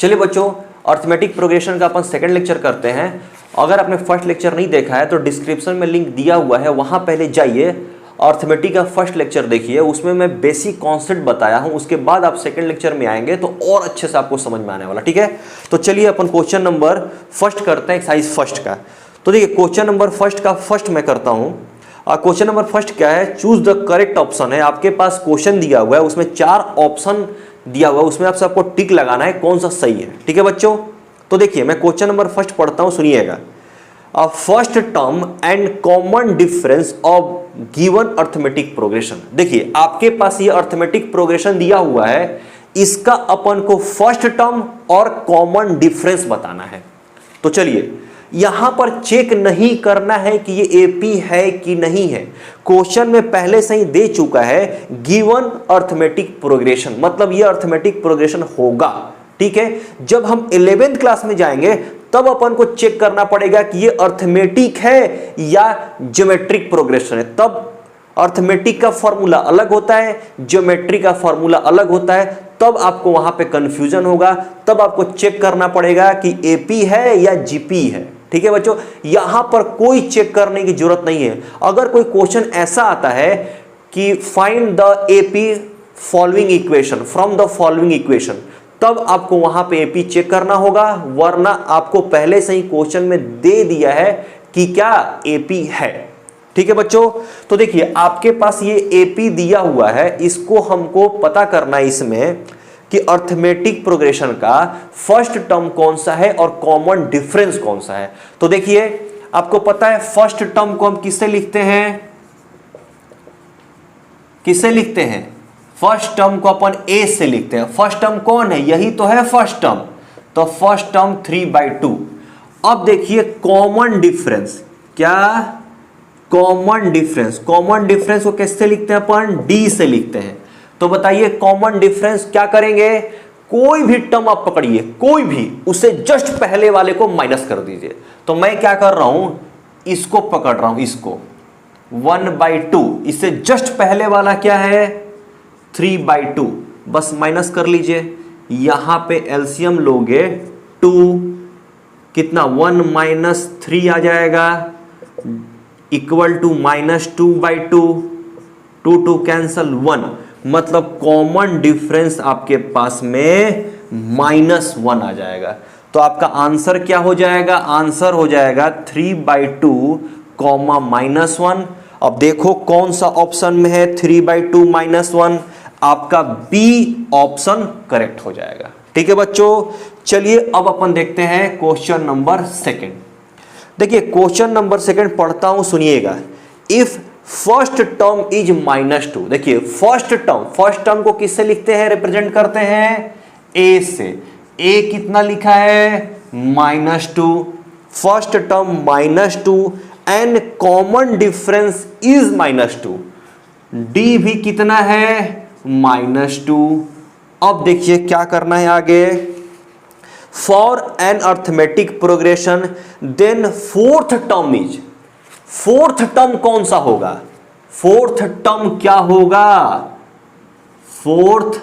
चलिए बच्चों, arithmetic progression का अपन सेकंड लेक्चर करते हैं। अगर आपने फर्स्ट लेक्चर नहीं देखा है तो डिस्क्रिप्शन में लिंक दिया हुआ है, वहां पहले जाइए, अर्थमेटिक का फर्स्ट लेक्चर देखिए, उसमें मैं बेसिक कॉन्सेप्ट बताया हूं। उसके बाद आप सेकंड लेक्चर में आएंगे तो और अच्छे से आपको समझ में आने वाला। ठीक है, तो चलिए अपन क्वेश्चन नंबर फर्स्ट करते हैं, एक्सरसाइज फर्स्ट का। तो देखिए क्वेश्चन नंबर फर्स्ट का फर्स्ट मैं करता हूं। क्वेश्चन नंबर फर्स्ट क्या है, चूज द करेक्ट ऑप्शन है। आपके पास क्वेश्चन दिया हुआ है, उसमें 4 ऑप्शन दिया हुआ है, उसमें आप सबको टिक लगाना है कौन सा सही है। ठीक है बच्चों, तो देखिए मैं क्वेश्चन नंबर फर्स्ट पढ़ता हूं, सुनिएगा। First term and common difference of given arithmetic progression. देखिए आपके पास ये अर्थमेटिक प्रोग्रेशन दिया हुआ है, इसका अपन को फर्स्ट टर्म और कॉमन डिफरेंस बताना है। तो चलिए यहां पर चेक नहीं करना है कि ये एपी है कि नहीं है, क्वेश्चन में पहले से ही दे चुका है गिवन अर्थमेटिक प्रोग्रेशन, मतलब ये अर्थमेटिक प्रोग्रेशन होगा। ठीक है, जब हम 11th क्लास में जाएंगे तब अपन को चेक करना पड़ेगा कि ये अर्थमेटिक है या ज्योमेट्रिक प्रोग्रेशन है। तब अर्थमेटिक का फॉर्मूला अलग होता है, ज्योमेट्री का फॉर्मूला अलग होता है, तब आपको वहां पे कंफ्यूजन होगा। तब आपको चेक करना पड़ेगा कि एपी है या जीपी है। ठीक है बच्चों, यहां पर कोई चेक करने की जरूरत नहीं है। अगर कोई क्वेश्चन ऐसा आता है कि find the AP following equation from the following equation, तब आपको वहां पे एपी चेक करना होगा, वरना आपको पहले से ही क्वेश्चन में दे दिया है कि क्या एपी है। ठीक है बच्चों, तो देखिए आपके पास ये एपी दिया हुआ है, इसको हमको पता करना है इसमें कि अर्थमेटिक प्रोग्रेशन का फर्स्ट टर्म कौन सा है और कॉमन डिफरेंस कौन सा है। तो देखिए आपको पता है फर्स्ट टर्म को हम किससे लिखते हैं, किससे लिखते हैं, फर्स्ट टर्म को अपन ए से लिखते हैं। फर्स्ट टर्म कौन है, यही तो है फर्स्ट टर्म, तो फर्स्ट टर्म 3/2। अब देखिए कॉमन डिफरेंस, क्या कॉमन डिफरेंस, कॉमन डिफरेंस को कैसे लिखते हैं अपन, डी से लिखते हैं। तो बताइए कॉमन डिफरेंस क्या करेंगे, कोई भी टर्म आप पकड़िए, कोई भी, उसे जस्ट पहले वाले को माइनस कर दीजिए। तो मैं क्या कर रहा हूं, इसको पकड़ रहा हूं, इसको 1/2, इससे जस्ट पहले वाला क्या है 3/2, बस माइनस कर लीजिए। यहां पे एलसीएम लोगे 2 कितना 1 - 3 आ जाएगा, इक्वल टू -2/2, 2 कैंसल 1, मतलब कॉमन डिफरेंस आपके पास में -1 आ जाएगा। तो आपका आंसर क्या हो जाएगा, आंसर हो जाएगा 3/2, -1। अब देखो कौन सा ऑप्शन में है 3/2 -1, आपका बी ऑप्शन करेक्ट हो जाएगा। ठीक है बच्चों, चलिए अब अपन देखते हैं क्वेश्चन नंबर सेकंड। देखिए क्वेश्चन नंबर सेकंड पढ़ता हूं, सुनिएगा। इफ फर्स्ट टर्म इज -2, देखिए फर्स्ट टर्म को किससे लिखते हैं, रिप्रेजेंट करते हैं ए से। ए कितना लिखा है -2, first term -2 and common difference is -2, D भी कितना है -2। अब देखिए क्या करना है आगे, for an arithmetic progression then fourth term is, fourth term कौन सा होगा, फोर्थ टर्म क्या होगा, फोर्थ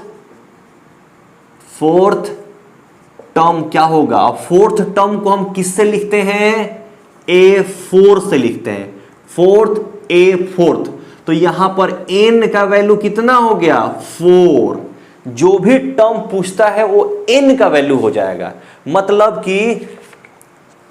टर्म क्या होगा। फोर्थ टर्म को हम किससे लिखते हैं, A4 से लिखते हैं, फोर्थ A4। तो यहां पर n का वैल्यू कितना हो गया 4, जो भी टर्म पूछता है वो n का वैल्यू हो जाएगा। मतलब कि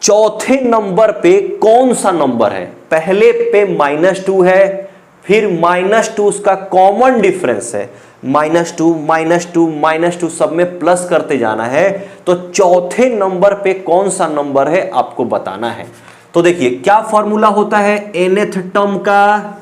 चौथे नंबर पे कौन सा नंबर है, पहले पे -2 है, फिर -2 उसका कॉमन डिफरेंस है, -2 सब में प्लस करते जाना है। तो चौथे नंबर पे कौन सा नंबर है आपको बताना है। तो देखिए क्या फॉर्मूला होता है nth टर्म का,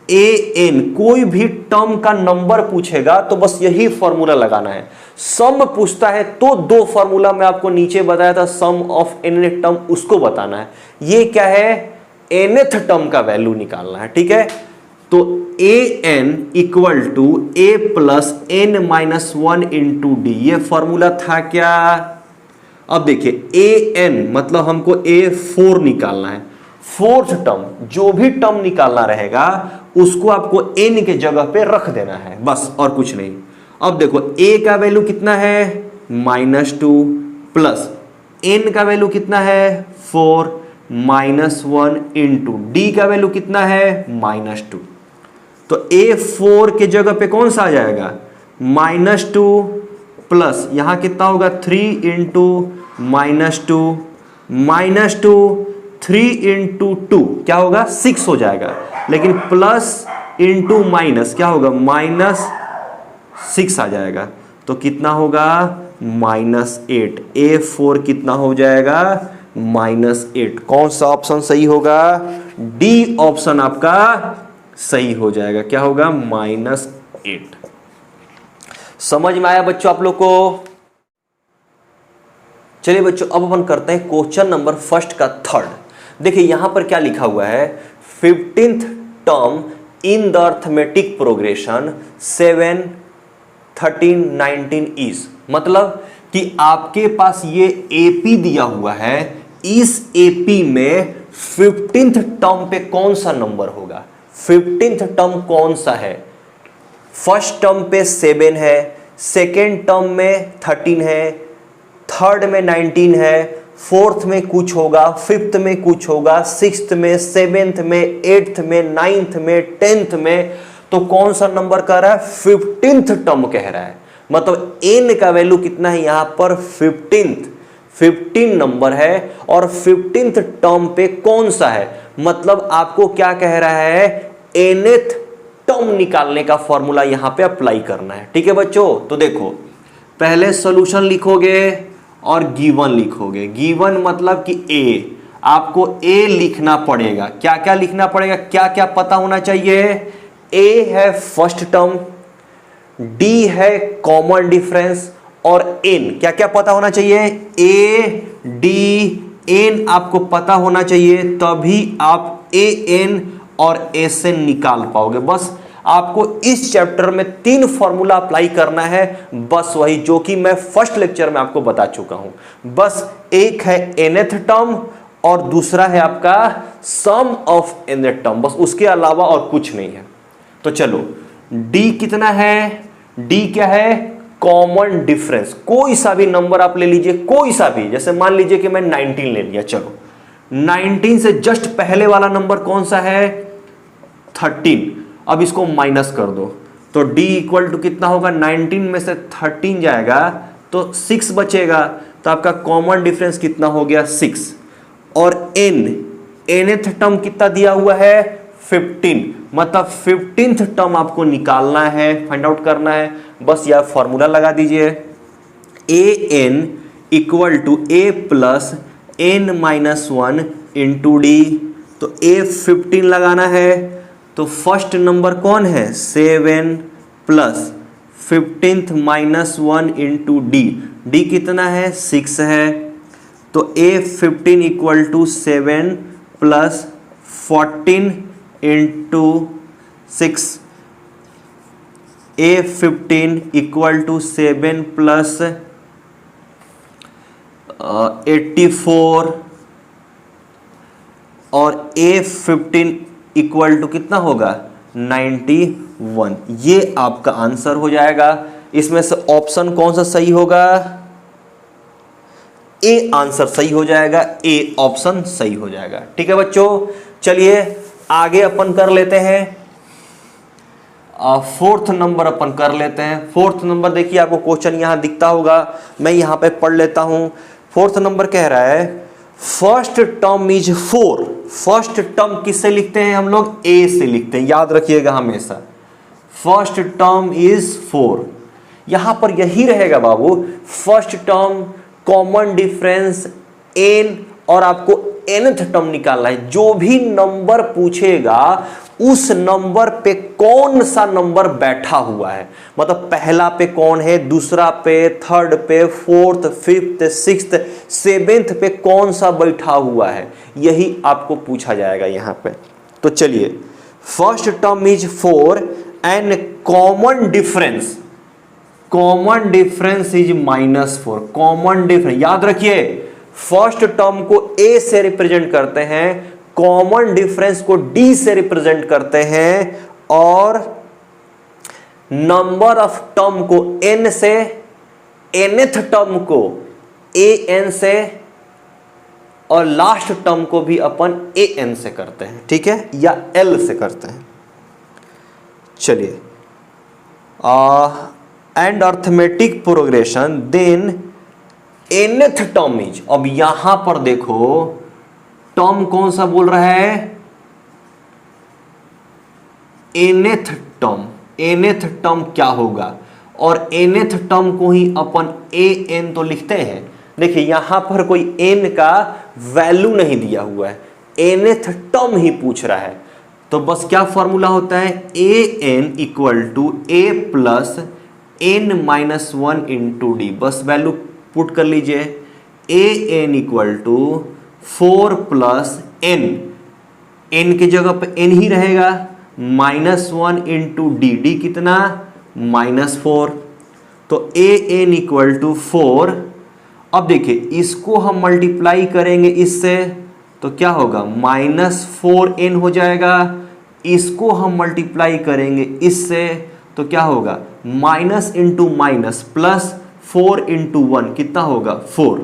an, कोई भी टर्म का नंबर पूछेगा तो बस यही फॉर्मूला लगाना है। सम पूछता है तो 2 फॉर्मूला मैं आपको नीचे बताया था, सम ऑफ nth टर्म, उसको बताना है। ये क्या है nth टर्म का वैल्यू निकालना है। ठीक है, तो an equal to a plus n -1 into d, ये फॉर्मूला था क्या। अब देखिए an मतलब हमको A4 निकालना है, फोर्थ टर्म, जो भी टर्म निकालना रहेगा उसको आपको n के जगह पे रख देना है, बस और कुछ नहीं। अब देखो a का वैल्यू कितना है -2 प्लस n का वैल्यू कितना है 4 -1 इंटू डी का वैल्यू कितना है -2। तो A4 के जगह पे कौन सा आ जाएगा -2 प्लस यहां कितना होगा 3 इंटू -2 3 इंटू 2 क्या होगा 6 हो जाएगा, लेकिन प्लस इंटू माइनस क्या होगा -6 आ जाएगा। तो कितना होगा -8। A4 कितना हो जाएगा -8। कौन सा ऑप्शन सही होगा डी ऑप्शन आपका सही हो जाएगा। क्या होगा -8। समझ में आया बच्चों आप लोग को? चलिए बच्चों अब अपन करते हैं क्वेश्चन नंबर फर्स्ट का थर्ड। देखिए यहां पर क्या लिखा हुआ है 15th term in the arithmetic progression 7 13 19 is, मतलब कि आपके पास ये एपी दिया हुआ है, इस एपी में 15th टर्म पे कौन सा नंबर होगा। 15th टर्म कौन सा है? फर्स्ट टर्म पे 7 है, सेकेंड टर्म में 13 है, थर्ड में 19 है, फोर्थ में कुछ होगा, फिफ्थ में कुछ होगा, सिक्स्थ में, सेवेंथ में, एट्थ में, नाइन्थ में, टेंथ में। तो कौन सा नंबर कह रहा है 15th टर्म कह रहा है, मतलब n का वैल्यू कितना है यहां पर 15 नंबर है और 15th टर्म पे कौन सा है, मतलब आपको क्या कह रहा है nth टर्म निकालने का फॉर्मूला यहां पे अप्लाई करना है। ठीक है बच्चों, तो देखो पहले सॉल्यूशन लिखोगे और गिवन लिखोगे। गिवन मतलब कि a, आपको a लिखना पड़ेगा। क्या क्या लिखना पड़ेगा, क्या क्या पता होना चाहिए। a है फर्स्ट टर्म, d है कॉमन डिफरेंस और n क्या क्या पता होना चाहिए, a d n आपको पता होना चाहिए, तभी आप a n और s n निकाल पाओगे। बस आपको इस चैप्टर में 3 फॉर्मूला अप्लाई करना है, बस वही जो कि मैं फर्स्ट लेक्चर में आपको बता चुका हूं। बस एक है nth टर्म और दूसरा है आपका सम ऑफ nth टर्म, बस उसके अलावा और कुछ नहीं है। तो चलो d कितना है, d क्या है कॉमन डिफरेंस। कोई सा भी नंबर आप ले लीजिए, कोई सा भी, जैसे मान लीजिए कि मैं 19 ले लिया, चलो 19 से जस्ट पहले वाला नंबर कौन सा है 13। अब इसको माइनस कर दो तो d इक्वल टू कितना होगा, 19 में से 13 जाएगा तो 6 बचेगा, तो आपका कॉमन डिफरेंस कितना हो गया 6। और nth टर्म कितना दिया हुआ है 15, मतलब 15th टर्म आपको निकालना है, फाइंड आउट करना है। बस यह फॉर्मूला लगा दीजिए, an equal to a plus n-1 into d. तो a 15 लगाना है, तो फर्स्ट नंबर कौन है 7 plus 15th -1 into D, D कितना है 6 है। तो a15 equal to 7 plus 14 into 6, a15 equal to 7 plus 84 और a15 इक्वल टू कितना होगा 91। ये आपका आंसर हो जाएगा। इसमें से ऑप्शन कौन सा सही होगा, ए आंसर सही हो जाएगा, ए ऑप्शन सही हो जाएगा। ठीक है बच्चों, चलिए आगे अपन कर लेते हैं फोर्थ नंबर अपन कर लेते हैं। फोर्थ नंबर देखिए आपको क्वेश्चन यहां दिखता होगा, मैं यहां पे पढ़ लेता हूं। फोर्थ नंबर कह रहा है first term is 4। First term किससे लिखते हैं हम लोग, ए से लिखते हैं, याद रखिएगा हमेशा। फर्स्ट टर्म इज 4, यहां पर यही रहेगा बाबू। First term common difference n और आपको nth टर्म निकालना है। जो भी नंबर पूछेगा उस नंबर पे कौन सा नंबर बैठा हुआ है, मतलब पहला पे कौन है, दूसरा पे, थर्ड पे, फोर्थ, फिफ्थ, सिक्स्थ, सेवेंथ पे कौन सा बैठा हुआ है, यही आपको पूछा जाएगा यहां पे। तो चलिए first term is 4 and common difference is -4। Common difference याद रखिए, फर्स्ट टर्म को a से रिप्रेजेंट करते हैं, कॉमन डिफरेंस को d से रिप्रेजेंट करते हैं और नंबर ऑफ टर्म को n से nth टर्म को an से और लास्ट टर्म को भी अपन an से करते हैं, ठीक है, या l से करते हैं। चलिए, and arithmetic progression then nth term is, अब यहां पर देखो टर्म कौन सा बोल रहा है, nth टर्म। nth टर्म क्या होगा, और nth टर्म को ही अपन an तो लिखते हैं। देखिए यहां पर कोई n का वैल्यू नहीं दिया हुआ है, nth टर्म ही पूछ रहा है, तो बस क्या फॉर्मूला होता है, an equal to a plus n minus 1 into d. बस वैल्यू पुट कर लीजिए, an equal to 4 plus n के जगह पे n ही रहेगा, माइनस 1 इंटू डी, डी कितना, -4, तो an इक्वल टू 4। अब देखिए इसको हम मल्टीप्लाई करेंगे इससे तो क्या होगा, -4n हो जाएगा, इसको हम मल्टीप्लाई करेंगे इससे तो क्या होगा, minus into minus plus 4 into 1 कितना होगा, 4।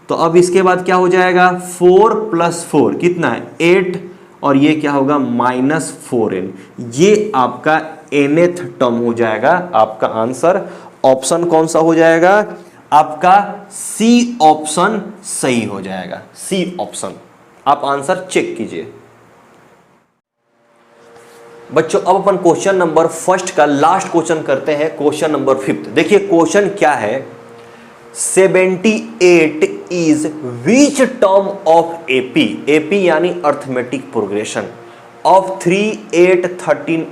तो अब इसके बाद क्या हो जाएगा, 4 प्लस 4 कितना है, 8, और ये क्या होगा, -4n। ये आपका nth टर्म हो जाएगा। आपका आंसर ऑप्शन कौन सा हो जाएगा, आपका सी ऑप्शन सही हो जाएगा, सी ऑप्शन। आप आंसर चेक कीजिए बच्चों। अब अपन क्वेश्चन नंबर फर्स्ट का लास्ट क्वेश्चन करते हैं, क्वेश्चन नंबर 5। देखिए क्वेश्चन क्या है, 78 is which term of AP, AP यानी अर्थमेटिक प्रोग्रेशन ऑफ 3, 8, 13,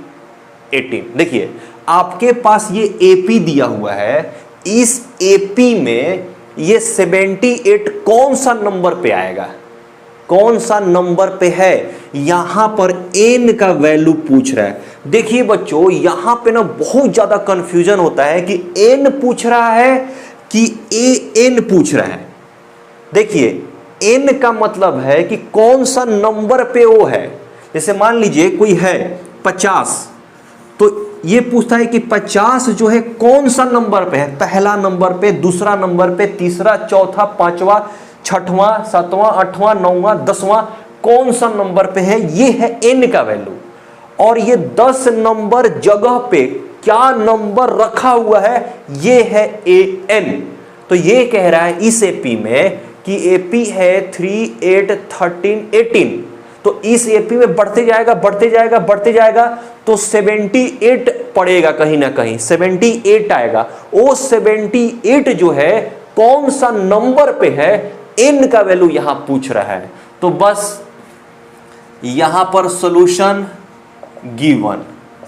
18। देखिए आपके पास ये एपी दिया हुआ है, इस एपी में ये 78 कौन सा नंबर पे आएगा, कौन सा नंबर पे है, यहां पर n का वैल्यू पूछ रहा है। देखिए बच्चों यहां पे ना बहुत ज्यादा कंफ्यूजन होता है कि n पूछ रहा है कि an पूछ रहा है। देखिए n का मतलब है कि कौन सा नंबर पे वो है। जैसे मान लीजिए कोई है 50, तो ये पूछता है कि 50 जो है कौन सा नंबर पे है, पहला नंबर पे, दूसरा नंबर पे, तीसरा, चौथा, पांचवा, छठवां, सातवां, आठवां, नौवां, 10वां, कौन सा नंबर पे है, ये है n का वैल्यू। और ये 10 नंबर जगह पे क्या नंबर रखा हुआ है, ये है an। तो ये कह रहा है इस एपी में कि एपी है 3, 8, 13, 18। तो इस एपी में बढ़ते जाएगा बढ़ते जाएगा बढ़ते जाएगा, तो 78 पड़ेगा कहीं ना कहीं, 78 आएगा। वो 78 जो है कौन सा नंबर पे है, n का वैल्यू यहां पूछ रहा है। तो बस यहां पर सॉल्यूशन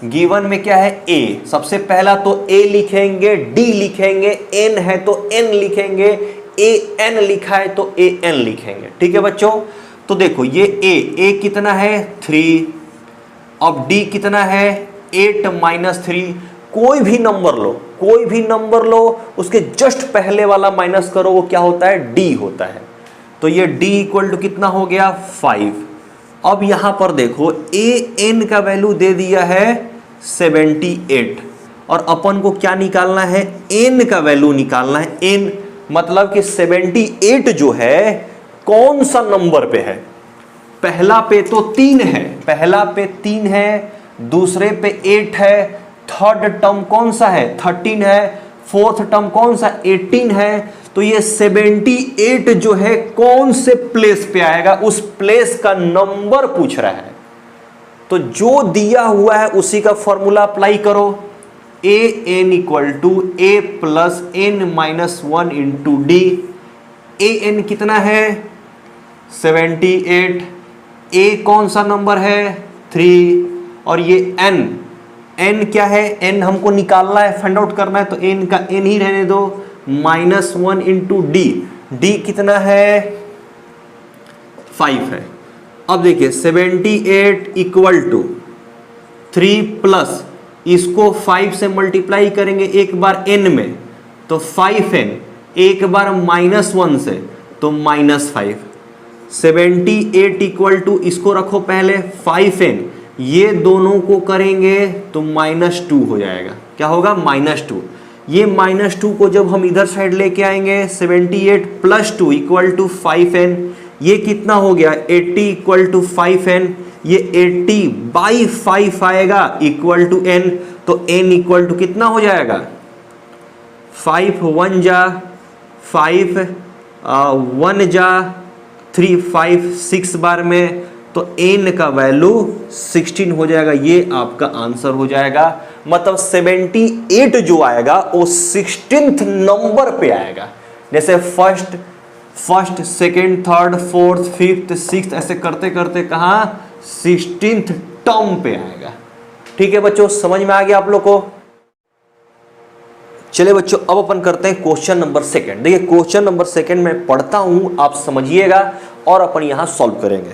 गिवन में क्या है, a। सबसे पहला तो a लिखेंगे, d लिखेंगे, n है तो n लिखेंगे, an लिखा है तो an लिखेंगे। ठीक है बच्चों, तो देखो ये a कितना है, 3। अब d कितना है, 8 माइनस 3। कोई भी नंबर लो, कोई भी नंबर लो, उसके जस्ट पहले वाला माइनस करो, वो क्या होता है, d होता है। तो ये d इक्वल टू कितना हो गया, 5। अब यहां पर देखो an का वैल्यू दे दिया है 78, और अपन को क्या निकालना है, n का वैल्यू निकालना है। n मतलब कि 78 जो है कौन सा नंबर पे है, पहला पे तो 3 है, पहला पे 3 है, दूसरे पे 8 है, थर्ड टर्म कौन सा है, 13 है, फोर्थ टर्म कौन सा, 18 है। तो ये 78 जो है कौन से प्लेस पे आएगा, उस प्लेस का नंबर पूछ रहा है। तो जो दिया हुआ है उसी का फॉर्मूला अप्लाई करो, an equal to a plus n minus 1 into d. an कितना है, 78, a कौन सा नंबर है, 3, और ये n क्या है, n हमको निकालना है, फाइंड आउट करना है, तो n का n ही रहने दो, -1 इंटू डी कितना है, 5 है। अब देखिए 78 इक्वल टू 3 प्लस, इसको 5 से मल्टीप्लाई करेंगे एक बार n में तो 5n, एक बार -1 से तो -5। 78 इक्वल टू, इसको रखो पहले 5n, ये दोनों को करेंगे तो -2 हो जाएगा। क्या होगा, -2। ये -2 को जब हम इधर साइड लेके आएंगे 78 + 2 = 5n, ये कितना हो गया 80 = 5n, ये 80/5 आएगा = n, तो n = कितना हो जाएगा 5 1 जा 5 1 जा 3 5 6 बार में, तो n का वैल्यू 16 हो जाएगा। ये आपका आंसर हो जाएगा, मतलब 78 जो आएगा वो 16th नंबर पे आएगा। जैसे first second third fourth fifth sixth ऐसे करते करते कहां 16th टर्म पे आएगा। ठीक है बच्चों, समझ में आ गया आप लोग को? चलिए बच्चों, अब अपन करते हैं क्वेश्चन नंबर 2। देखिए क्वेश्चन नंबर 2 में पढ़ता हूं, आप समझिएगा और अपन यहां सॉल्व करेंगे।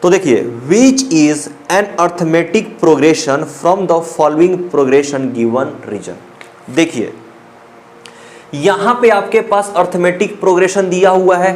तो देखिए, which is an arithmetic progression from the following progression given reason. देखिए यहां पे आपके पास अर्थमेटिक प्रोग्रेशन दिया हुआ है,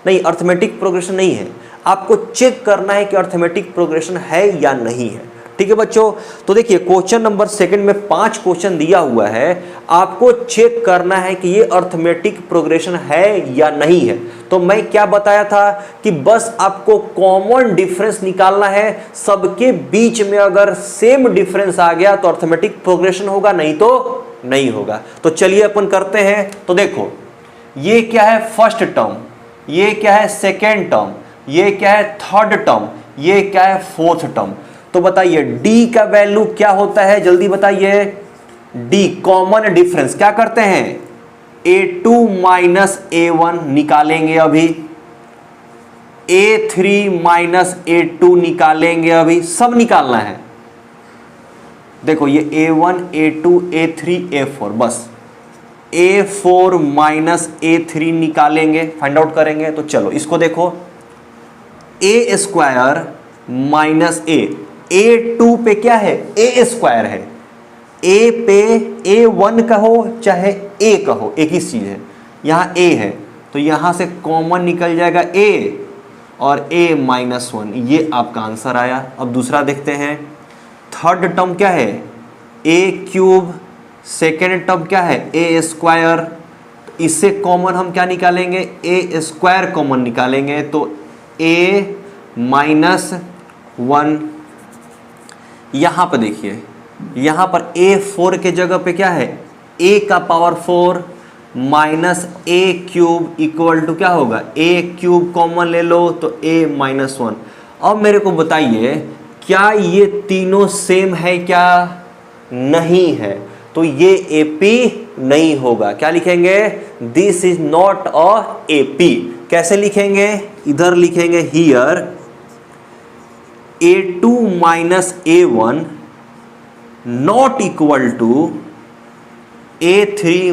नहीं अर्थमेटिक प्रोग्रेशन नहीं है, आपको चेक करना है कि अर्थमेटिक प्रोग्रेशन है या नहीं है। ठीक है बच्चों, तो देखिए क्वेश्चन नंबर 2 में 5 क्वेश्चन दिया हुआ है, आपको चेक करना है कि ये अर्थमेटिक प्रोग्रेशन है या नहीं है। तो मैं क्या बताया था कि बस आपको कॉमन डिफरेंस निकालना है, सबके बीच में अगर सेम डिफरेंस आ गया तो अर्थमेटिक प्रोग्रेशन होगा, नहीं तो नहीं होगा। तो चलिए अपन करते हैं। तो देखो ये क्या है फर्स्ट टर्म, ये क्या है सेकेंड टर्म, ये क्या है थर्ड टर्म, ये क्या है फोर्थ टर्म। तो बताइए d का वैल्यू क्या होता है, जल्दी बताइए। d कॉमन डिफरेंस क्या करते हैं, a2 - a1 निकालेंगे अभी, a3 - a2 निकालेंगे अभी, सब निकालना है। देखो ये a1 a2 a3 a4, बस a4 - a3 निकालेंगे, फाइंड आउट करेंगे। तो चलो इसको देखो, a² - a2 पे क्या है a² है, a पे a1 कहो चाहे a कहो एक ही चीज है, यहाँ a है तो यहां से कॉमन निकल जाएगा a और a -1, ये आपका आंसर आया। अब दूसरा देखते हैं, थर्ड टर्म क्या है a³, सेकेंड टर्म क्या है a², इससे कॉमन हम क्या निकालेंगे a² कॉमन निकालेंगे, तो a -1। यहां पर देखिए, यहां पर a4 के जगह पे क्या है a⁴ -a³ = क्या होगा a³ कॉमन ले लो तो a -1। अब मेरे को बताइए क्या ये तीनों सेम है क्या, नहीं है, तो ये AP नहीं होगा। क्या लिखेंगे, this is not a AP। कैसे लिखेंगे, इधर लिखेंगे here a2 - a1 not equal to a3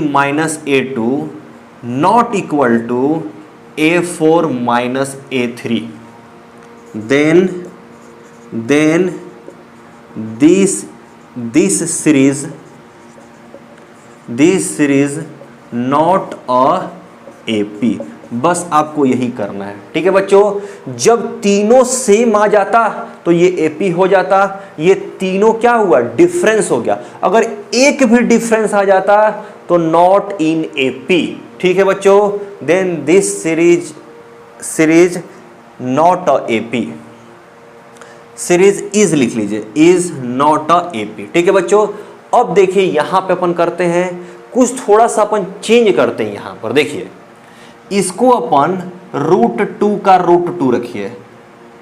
- a2 not equal to a4 - a3। then this series not a AP। बस आपको यही करना है। ठीक है बच्चों, जब तीनों सेम आ जाता तो ये AP हो जाता, ये तीनों क्या हुआ डिफरेंस हो गया, अगर एक भी डिफरेंस आ जाता तो नॉट इन AP। ठीक है बच्चों, then this series not a AP, series is लिख लीजिए, इज नॉट अ AP। ठीक है बच्चों, अब देखिए यहां पे अपन करते हैं कुछ थोड़ा सा अपन चेंज करते हैं। यहां पर देखिए इसको अपन √2 का √2 रखिए।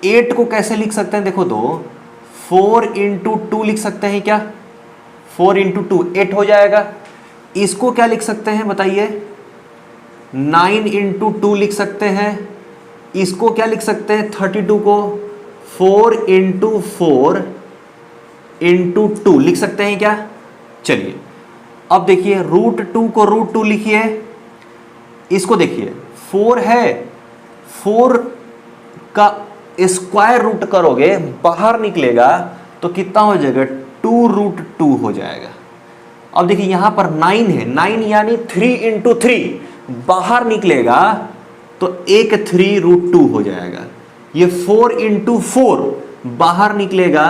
8 को कैसे लिख सकते हैं, देखो तो 4 × 2 लिख सकते हैं क्या, 4 × 2 8 हो जाएगा। इसको क्या लिख सकते हैं बताइए, 9 × 2 लिख सकते हैं। इसको क्या लिख सकते हैं 32 को 4 × 4 × 2 लिख सकते हैं क्या। चलिए अब देखिए √2 को √2 लिखिए, इसको देखिए 4 है, 4 का स्क्वायर रूट करोगे बाहर निकलेगा तो कितना हो जाएगा 2√2 हो जाएगा। अब देखिए यहां पर 9 है, 9 यानी 3 × 3 बाहर निकलेगा तो एक 3√2 हो जाएगा। ये 4 × 4 बाहर निकलेगा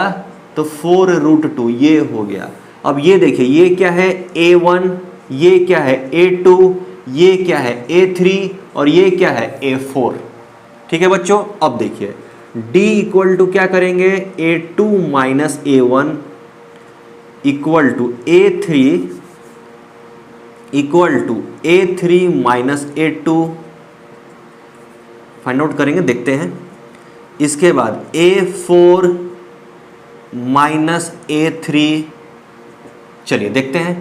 तो 4√2 ये हो गया। अब ये देखिए, ये क्या है A1, ये क्या है A2, ये क्या है A3 और ये क्या है A4। ठीक है बच्चों, अब देखिए D इक्वल टू क्या करेंगे, A2 minus A1 equal to A3 equal to A3 minus A2 find out करेंगे, देखते हैं। इसके बाद A4 माइनस A3, चलिए देखते हैं।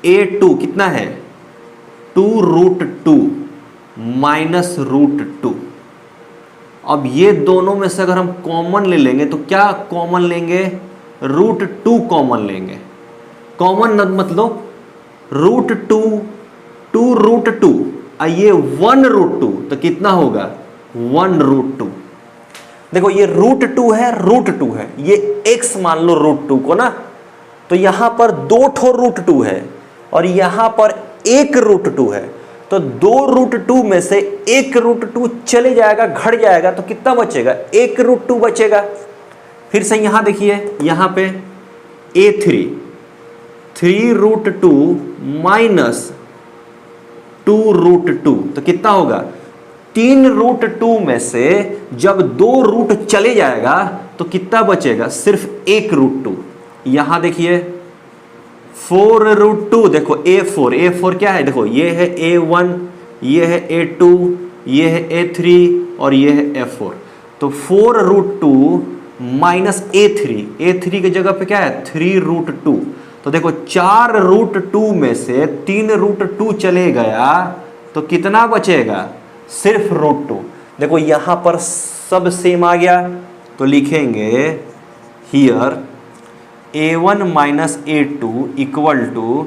A2 कितना है, 2√2 माइनस √2। अब ये दोनों में से अगर हम कॉमन ले लेंगे तो क्या कॉमन लेंगे, √2 कॉमन लेंगे। कॉमन मतलब √2, 2√2 और ये 1√2, तो कितना होगा 1√2। देखो ये √2 है, √2 है, ये x मान लो √2 को ना, तो यहां पर 2 ठो √2 है और यहां पर 1 √2 है, तो 2 √2 में से 1 √2 चले जाएगा, घट जाएगा, तो कितना बचेगा, 1 √2 बचेगा। फिर से यहां देखिए, यहां पे A3 3√2 माइनस 2√2, तो कितना होगा, 3√2 में से जब 2 रूट चले जाएगा तो कितना बचेगा, सिर्फ 1 √2। यहां देखिए 4√2, देखो A4 क्या है, देखो ये है A1, ये है A2, ये है A3 और ये है A4। तो 4√2 माइनस A3 की जगह पे क्या है 3√2। तो देखो 4√2 में से 3√2 चले गया तो कितना बचेगा, सिर्फ √2। देखो यहां पर सब सेम आ गया, तो लिखेंगे here A1 minus A2 equal to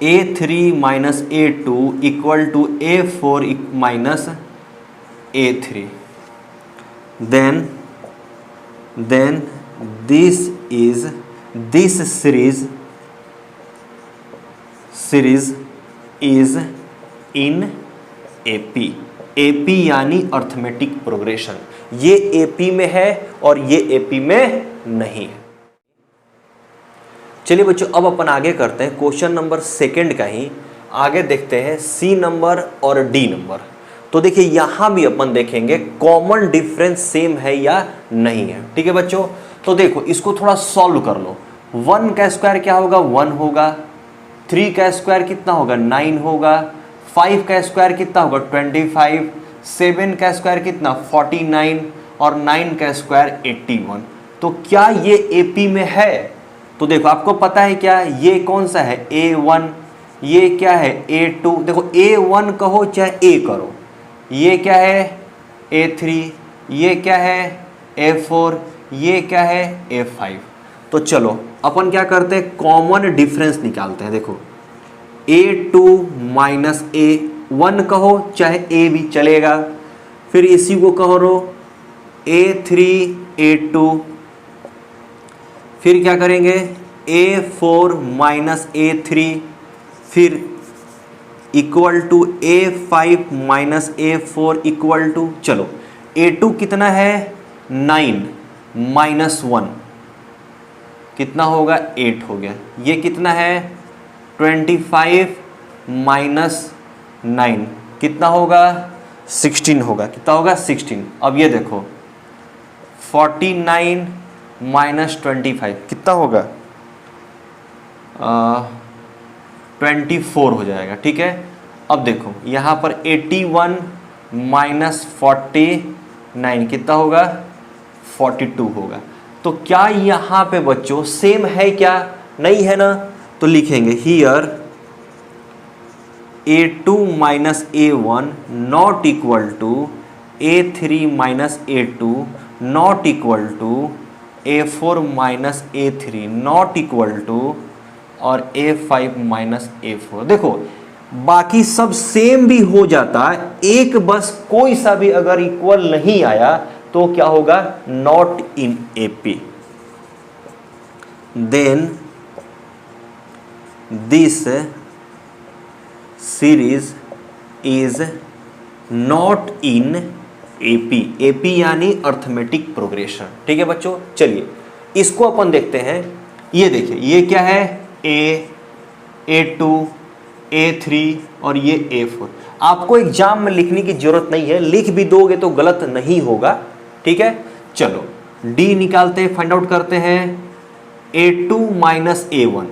A3 minus A2 equal to A4 minus A3। Then this series is in AP यानी अर्थमेटिक प्रोग्रेशन। ये AP में है और ये AP में नहीं है। चलिए बच्चों, अब अपन आगे करते हैं क्वेश्चन नंबर 2 का ही। आगे देखते हैं C नंबर और D नंबर। तो देखिए यहां भी अपन देखेंगे कॉमन डिफरेंस सेम है या नहीं है। ठीक है बच्चों, तो देखो इसको थोड़ा सॉल्व कर लो। 1 का स्क्वायर क्या होगा, 1 होगा। 3 का स्क्वायर कितना होगा, 9 होगा। 5 का स्क्वायर कितना होगा, 25। 7 का स्क्वायर कितना, 49 और 9 का स्क्वायर 81। तो क्या ये AP में है, तो देखो आपको पता है क्या, ये कौन सा है A1, ये क्या है A2। देखो A1 कहो चाहे A करो, ये क्या है A3, ये क्या है A4, ये क्या है A5। तो चलो अपन क्या करते हैं, कॉमन डिफरेंस निकालते हैं। देखो A2 माइनस A1 कहो चाहे A भी चलेगा, फिर इसी को कहो A3 A2, फिर क्या करेंगे A4 माइनस A3, फिर equal to A5 minus A4 equal to, चलो A2 कितना है 9 माइनस 1 कितना होगा 8 हो गया। ये कितना है 25 माइनस 9 कितना होगा 16 होगा। कितना होगा 16। अब ये देखो 49 माइनस 25 कितना होगा 24 हो जाएगा। ठीक है, अब देखो यहाँ पर 81 माइनस 49 कितना होगा 42 होगा। तो क्या यहाँ पे बच्चों सेम है क्या, नहीं है ना, तो लिखेंगे here A2 minus A1 not equal to A3 minus A2 not equal to A4 minus A3 not equal to और A5 माइनस A4। देखो बाकी सब सेम भी हो जाता है, एक बस कोई सा भी अगर इक्वल नहीं आया तो क्या होगा not in AP। Then this series is not in AP। AP यानी अर्थमेटिक प्रोग्रेशन। ठीक है बच्चों, चलिए इसको अपन देखते हैं। ये देखिए ये क्या है, A, A2, A3 और ये A4। आपको एग्जाम में लिखने की जरूरत नहीं है, लिख भी दोगे तो गलत नहीं होगा, ठीक है। चलो D निकालते हैं, फाइंड आउट करते हैं। A2 minus A1,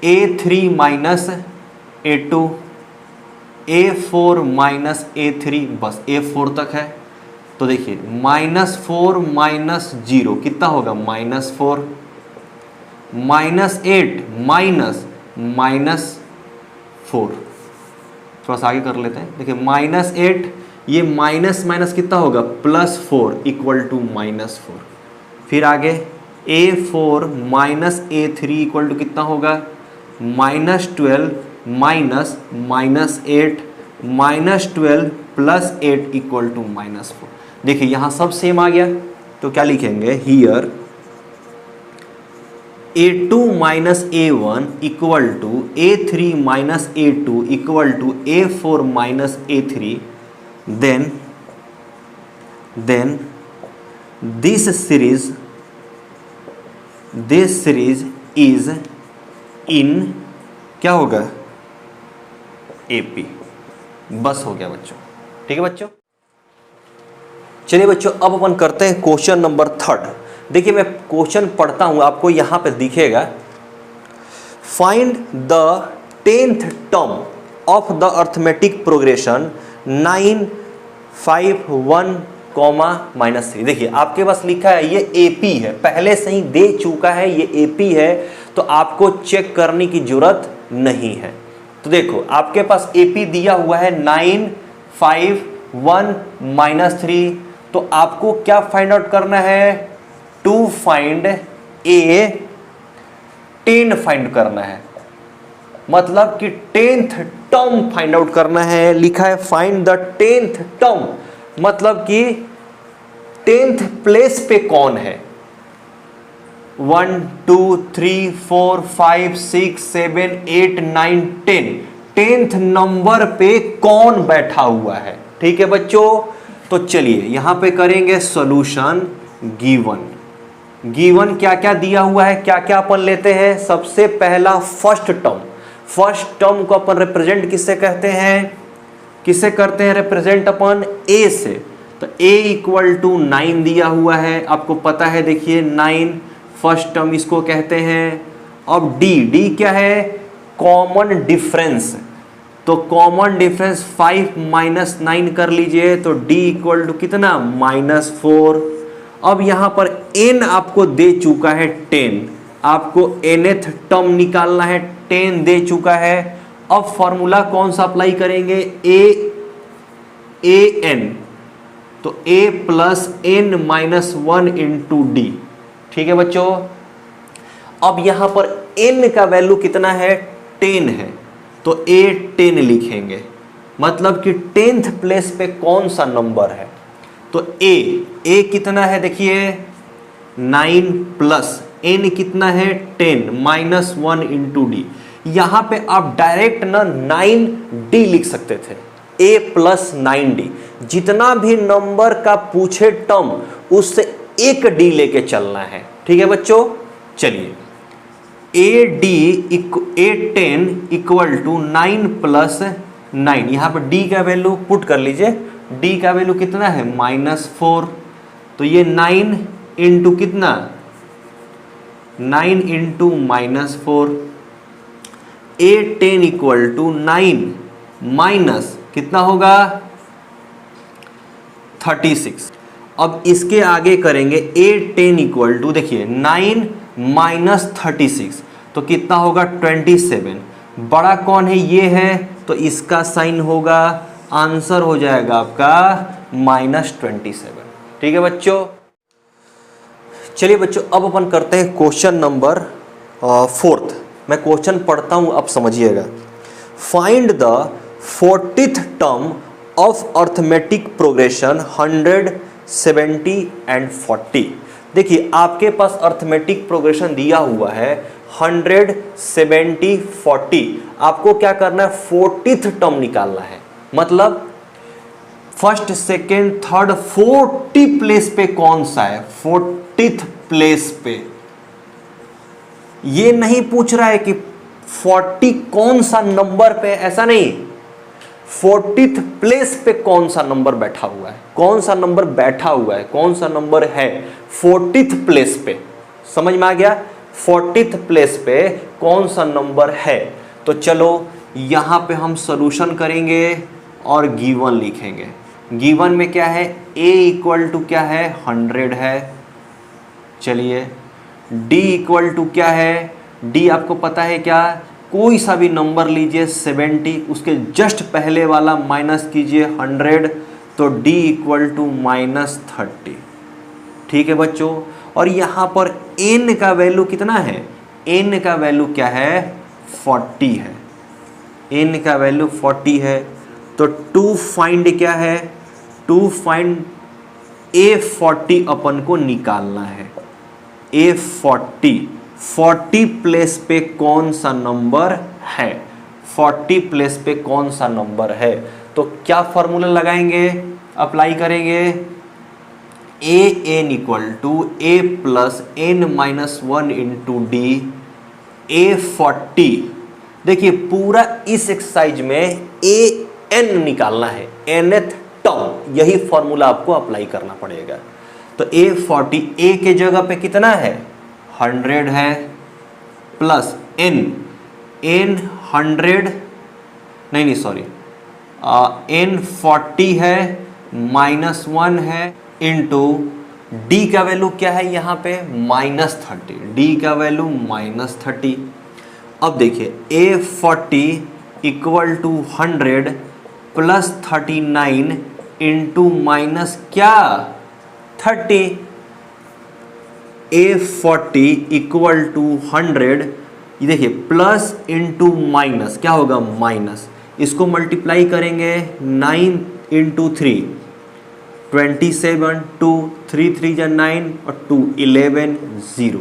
A3 minus A2, A4 minus A3, बस A4 तक है। तो देखिए -4 माइनस 0 कितना होगा, -4, -8 -4। थोड़ा सा आगे कर लेते हैं, देखिए -8, ये माइनस माइनस कितना होगा, +4 इक्वल टू -4। फिर आगे A4 minus A3 equal to कितना होगा, -12 माइनस -8 -12 +8 इक्वल टू -4। देखिए यहाँ सब सेम आ गया, तो क्या लिखेंगे, here A2 minus A1 equal to A3 minus A2 equal to A4 minus A3, then this series is in, क्या होगा, AP। बस हो गया बच्चों, ठीक है बच्चों। चलिए बच्चों अब अपन करते हैं क्वेश्चन नंबर 3। देखिए मैं क्वेश्चन पढ़ता हूं, आपको यहां पे दिखेगा। Find the 10th term of the arithmetic progression 9, 5, 1, -3। देखिए आपके पास लिखा है ये AP है, पहले से ही दे चुका है, ये AP है, तो आपको चेक करने की जरूरत नहीं है। तो देखो आपके पास AP दिया हुआ है 9, 5, 1, -3। तो आपको क्या फाइंड आउट करना है, टू फाइंड A10 फाइंड करना है, मतलब कि 10th टर्म फाइंड आउट करना है। लिखा है फाइंड द 10th टर्म, मतलब कि 10th प्लेस पे कौन है। 1, 2, 3, 4, 5, 6, 7, 8, 9, 10, 10th नंबर पे कौन बैठा हुआ है, ठीक है बच्चों। तो चलिए यहां पे करेंगे सॉल्यूशन। गिवन क्या क्या दिया हुआ है, क्या क्या अपन लेते हैं। सबसे पहला फर्स्ट टर्म को अपन रिप्रेजेंट किससे कहते हैं, किससे करते हैं रिप्रेजेंट अपन, A से। तो A इक्वल टू 9 दिया हुआ है, आपको पता है, देखिए 9 फर्स्ट टर्म इसको कहते हैं। अब D क्या है, कॉमन डिफरेंस। तो कॉमन डिफरेंस 5 माइनस 9 कर लीजिए, तो D इक्वल टू कितना, -4। अब यहां पर N आपको दे चुका है 10, आपको nth टर्म निकालना है, 10 दे चुका है। अब फॉर्मूला कौन सा अप्लाई करेंगे, AN, तो A plus N minus 1 into D, ठीक है बच्चों। अब यहां पर N का वैल्यू कितना है, 10 है, तो A10 लिखेंगे, मतलब कि 10th प्लेस पे कौन सा नंबर है। तो A कितना है, देखिए 9 प्लस N कितना है 10 माइनस 1 इंटू D। यहां पे आप डायरेक्ट ना 9D लिख सकते थे, A प्लस 9D। जितना भी नंबर का पूछे टर्म उससे एक D लेके चलना है, ठीक है बच्चों। चलिए A10 इक्वल टू 9 प्लस 9, यहां पर D का वैल्यू पुट कर लीजिए। D का वैल्यू कितना है, -4। तो ये 9 इंटू कितना, 9 into -4। A10 equal to 9 minus कितना होगा, 36। अब इसके आगे करेंगे A10 इक्वल टू, देखिए 9 माइनस 36, तो कितना होगा 27। बड़ा कौन है, ये है, तो इसका साइन होगा, आंसर हो जाएगा आपका -27, ठीक है बच्चों। चलिए बच्चों अब अपन करते हैं क्वेश्चन नंबर 4। मैं क्वेश्चन पढ़ता हूं, आप समझिएगा। Find the 40th term of arithmetic progression 100, 70 and 40। देखिए आपके पास अर्थमेटिक प्रोग्रेशन दिया हुआ है 100, 70, 40। आपको क्या करना है, 40th टर्म निकालना है, मतलब फर्स्ट, सेकेंड, थर्ड, 40 प्लेस पे कौन सा है, 40th प्लेस पे ये नहीं पूछ रहा है कि 40 कौन सा नंबर पे, ऐसा नहीं, 40th प्लेस पे कौन सा नंबर बैठा हुआ है, कौन सा नंबर बैठा हुआ है, कौन सा नंबर है 40th प्लेस पे। समझ में आ गया? 40th प्लेस पे कौन सा नंबर है। तो चलो यहां पे हम सॉल्यूशन करेंगे और गिवन लिखेंगे। गिवन में क्या है, a इक्वल टू क्या है 100 है। चलिए d इक्वल टू क्या है, d आपको पता है क्या, कोई सा भी नंबर लीजिए 70, उसके जस्ट पहले वाला माइनस कीजिए 100, तो d इक्वल टू -30। ठीक है बच्चों, और यहाँ पर n का वैल्यू कितना है, n का वैल्यू क्या है 40 है, n का वैल्यू 40 है। तो टू फाइंड क्या है, टू फाइंड A40 अपन को निकालना है। A40, 40 प्लेस पे कौन सा नंबर है, 40 प्लेस पे कौन सा नंबर है। तो क्या फॉर्मूला लगाएंगे, अप्लाई करेंगे, an equal to a plus n minus 1 into d. A40, देखिए पूरा इस एक्सरसाइज में an निकालना है, nth टर्म, यही फॉर्मूला आपको अप्लाई करना पड़ेगा। तो A40, a के जगह पे कितना है 100 है, प्लस n 100 नहीं सॉरी n 40 है, -1 है, इंटू d का वैल्यू क्या है यहाँ पे -30, d का वैल्यू -30। अब देखिए A40 equal to 100 plus 39 into minus क्या 30। A40 इक्वल टू 100, ये देखिए प्लस इंटू माइनस क्या होगा माइनस, इसको मल्टीप्लाई करेंगे 9 इंटू 3 27, 2 3 3 जा 9 और 2 11 0।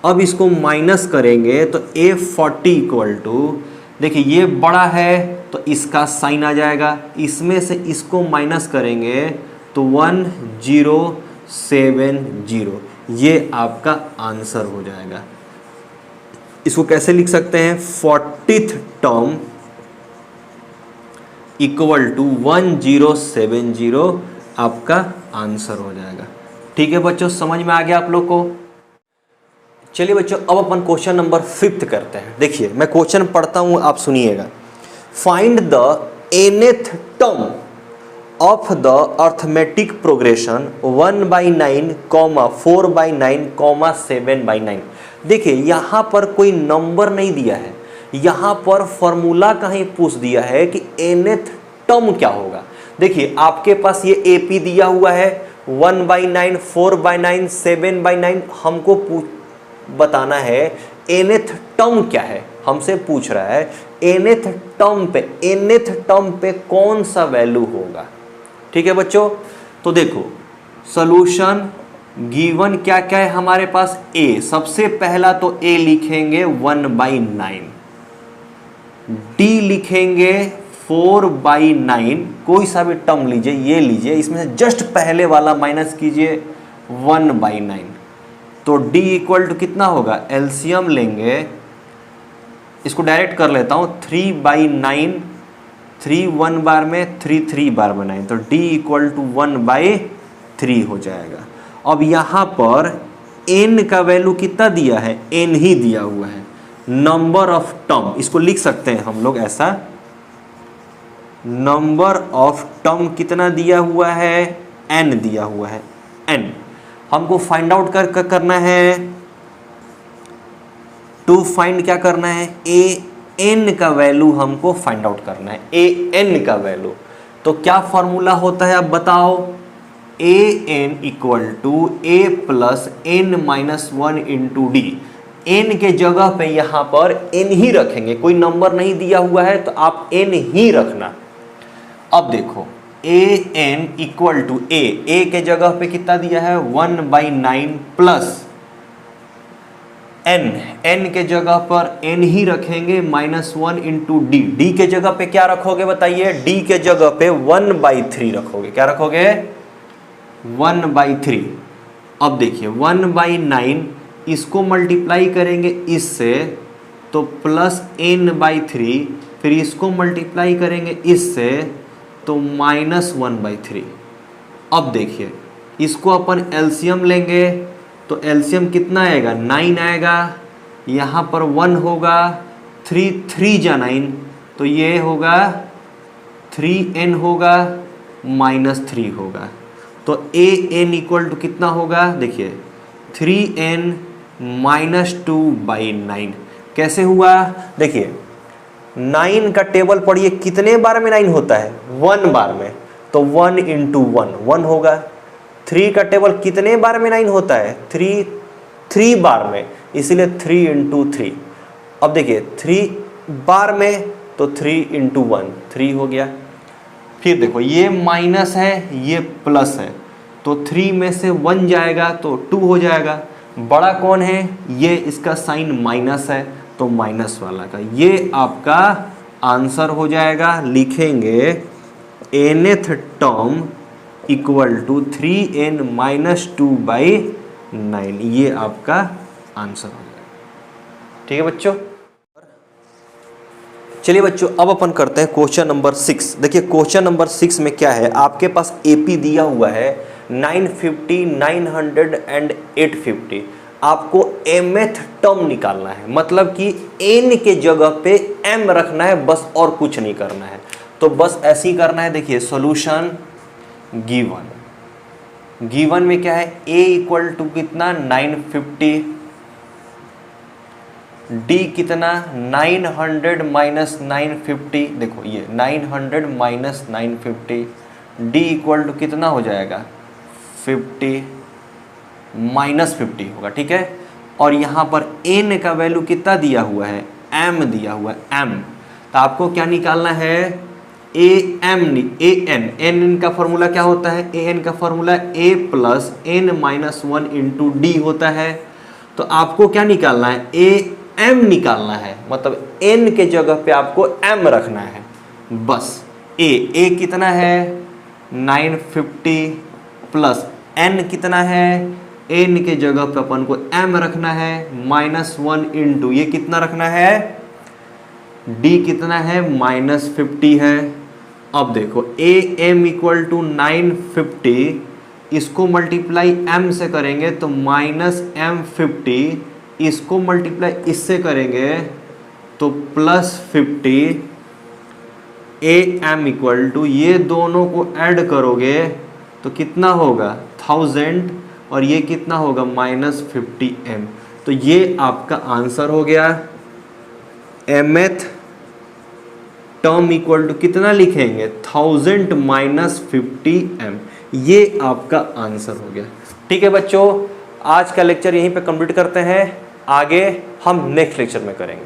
अब इसको माइनस करेंगे तो A40 इक्वल टू, देखिए ये बड़ा है तो इसका साइन आ जाएगा, इसमें से इसको माइनस करेंगे तो 1070, ये आपका आंसर हो जाएगा। इसको कैसे लिख सकते हैं, 40th टर्म इक्वल टू 1070 आपका आंसर हो जाएगा। ठीक है बच्चों, समझ में आ गया आप लोग को। चलिए बच्चों अब अपन क्वेश्चन नंबर 5 करते हैं। देखिए मैं क्वेश्चन पढ़ता हूं, आप सुनिएगा। Find the nth term of the arithmetic progression 1/9, 4/9, 7/9। देखिए यहाँ पर कोई नंबर नहीं दिया है, यहाँ पर फॉर्मूला का ही पूछ दिया है कि nth टर्म क्या होगा। देखिए आपके पास ये AP दिया हुआ है 1/9, 4/9, 7/9, हमको बताना है nth टर्म क्या है, हमसे पूछ रहा है nth टर्म पे कौन सा वैल्यू होगा। ठीक है बच्चों, तो देखो सॉल्यूशन गिवन क्या क्या है हमारे पास, a, सबसे पहला तो a लिखेंगे 1/9, d लिखेंगे 4/9, कोई सा भी टर्म लीजिए, ये लीजिए, इसमें से जस्ट पहले वाला माइनस कीजिए 1/9, तो d इक्वल टू कितना होगा, एलसीएम लेंगे, इसको डायरेक्ट कर लेता हूँ, 3/9, 3 1 बार में 3 3 बार बनाएं, तो d इक्वल टू 1/3 हो जाएगा। अब यहाँ पर n का वैल्यू कितना दिया है, n ही दिया हुआ है, नंबर ऑफ टर्म, इसको लिख सकते हैं हम लोग ऐसा, नंबर ऑफ टर्म कितना दिया हुआ है, n दिया हुआ है, n हमको फाइंड आउट करना है, टू फाइंड क्या करना है, an का वैल्यू हमको फाइंड आउट करना है, an का वैल्यू। तो क्या फॉर्मूला होता है आप बताओ, an equal to a plus n minus 1 into d. n के जगह पे यहाँ पर n ही रखेंगे, कोई नंबर नहीं दिया हुआ है तो आप n ही रखना। अब देखो an इक्वल टू a के जगह पे कितना दिया है 1/9 प्लस n के जगह पर n ही रखेंगे -1 इंटू डी के जगह पे क्या रखोगे बताइए, d के जगह पे 1/3 रखोगे, क्या रखोगे 1/3। अब देखिए 1/9 इसको मल्टीप्लाई करेंगे इससे तो प्लस n/3, फिर इसको मल्टीप्लाई करेंगे इससे तो -1/3। अब देखिए इसको अपन एलसीएम लेंगे तो एलसीएम कितना आएगा, 9 आएगा, यहाँ पर 1 होगा, 3 जा 9 तो ये होगा 3n होगा -3 होगा। तो an इक्वल टू कितना होगा, देखिए 3n -2/9। कैसे हुआ, देखिए 9 का टेबल पढ़िए, कितने बार में 9 होता है, 1 बार में, तो 1 × 1 होगा। 3 का टेबल कितने बार में 9 होता है, 3 बार में, इसलिए 3 × 3। अब देखिए 3 बार में तो 3 × 1 3 हो गया। फिर देखो ये माइनस है ये प्लस है, तो 3 में से 1 जाएगा तो 2 हो जाएगा। बड़ा कौन है, ये इसका साइन माइनस है तो माइनस वाला का, ये आपका आंसर हो जाएगा। लिखेंगे nth term equal to 3n -2/9, ये आपका आंसर हो जाएगा। ठीक है बच्चों, चलिए बच्चों अब अपन करते हैं क्वेश्चन नंबर 6। देखिए क्वेश्चन नंबर 6 में क्या है, आपके पास एपी दिया हुआ है 950, 900 एंड 850। आपको mth टर्म निकालना है, मतलब कि n के जगह पे m रखना है बस, और कुछ नहीं करना है। तो बस ऐसे ही करना है। देखिए सॉल्यूशन गिवन में क्या है, a इक्वल टू कितना 950, d कितना 900 -950, देखो ये 900 -950, d इक्वल टू कितना हो जाएगा 50 -50 होगा। ठीक है, और यहाँ पर n का वैल्यू कितना दिया हुआ है, m दिया हुआ है m, तो आपको क्या निकालना है, an का फॉर्मूला क्या होता है, an का फॉर्मूला a + n - 1 × d होता है। तो आपको क्या निकालना है, am निकालना है, मतलब n के जगह पे आपको m रखना है बस। a कितना है 950 प्लस n कितना है, n के जगह पे अपन को m रखना है -1 × ये कितना रखना है, d कितना है -50 है। अब देखो am इक्वल टू 950, इसको मल्टीप्लाई m से करेंगे तो -m50, इसको मल्टीप्लाई इससे करेंगे तो +50, am इक्वल टू ये दोनों को ऐड करोगे तो कितना होगा 1000, और ये कितना होगा -50m। तो ये आपका आंसर हो गया। mth टर्म इक्वल टू कितना लिखेंगे 1000 -50m, ये आपका आंसर हो गया। ठीक है बच्चों, आज का लेक्चर यहीं पे कंप्लीट करते हैं, आगे हम नेक्स्ट लेक्चर में करेंगे।